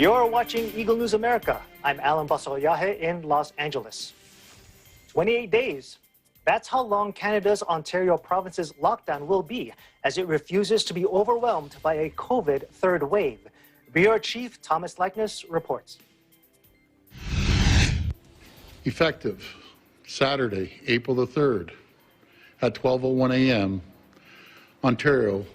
You're watching Eagle News America. I'm Alan Basolyahe in Los Angeles. 28 days. That's how long Canada's Ontario province's lockdown will be as it refuses to be overwhelmed by a COVID third wave. Bureau Chief Thomas Leikness reports. Effective Saturday, April the 3rd at 12:01 a.m., Ontario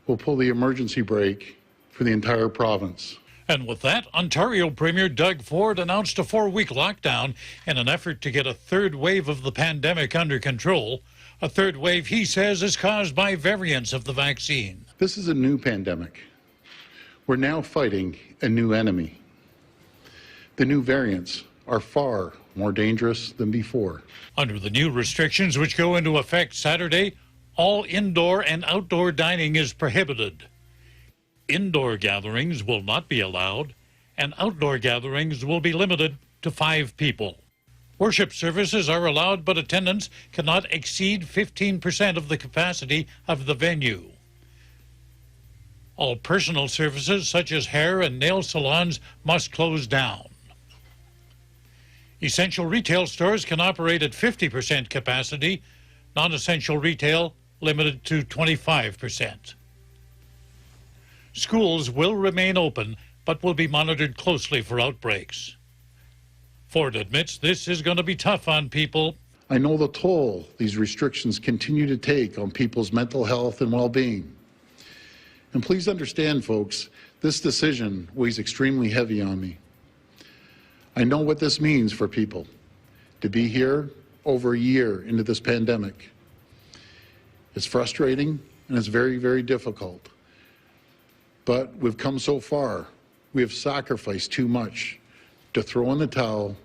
will pull the emergency brake for the entire province. And with that, Ontario Premier Doug Ford announced a 4-week lockdown in an effort to get a third wave of the pandemic under control. A third wave, he says, is caused by variants of the vaccine. This is a new pandemic. We're now fighting a new enemy. The new variants are far more dangerous than before. Under the new restrictions, which go into effect Saturday, all indoor and outdoor dining is prohibited. Indoor gatherings will not be allowed, and outdoor gatherings will be limited to 5 people. Worship services are allowed, but attendance cannot exceed 15% of the capacity of the venue. All personal services, such as hair and nail salons, must close down. Essential retail stores can operate at 50% capacity, non-essential retail limited to 25%. Schools will remain open, but will be monitored closely for outbreaks. Ford admits this is going to be tough on people. I know the toll these restrictions continue to take on people's mental health and well-being. And please understand, folks, this decision weighs extremely heavy on me. I know what this means for people to be here over a year into this pandemic. It's frustrating and it's very, very difficult. But we've come so far. We have sacrificed too much to throw in the towel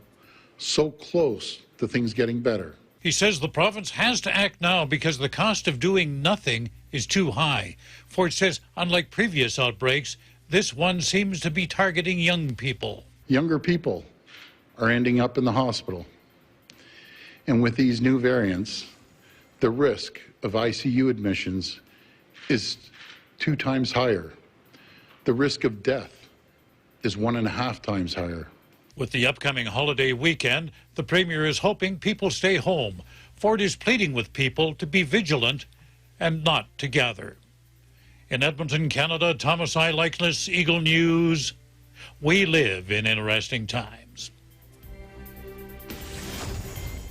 so close to things getting better. He says the province has to act now because the cost of doing nothing is too high. Ford says, unlike previous outbreaks, this one seems to be targeting young people. Younger people are ending up in the hospital. And with these new variants, the risk of ICU admissions is 2 times higher. The risk of death is 1.5 times higher. With the upcoming holiday weekend, the Premier is hoping people stay home. Ford is pleading with people to be vigilant and not to gather. In Edmonton, Canada, Thomas I. Leikness, Eagle News. We live in interesting times.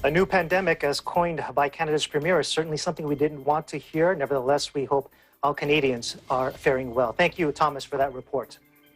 A new pandemic, as coined by Canada's Premier, is certainly something we didn't want to hear. Nevertheless, we hope all Canadians are faring well. Thank you, Thomas, for that report.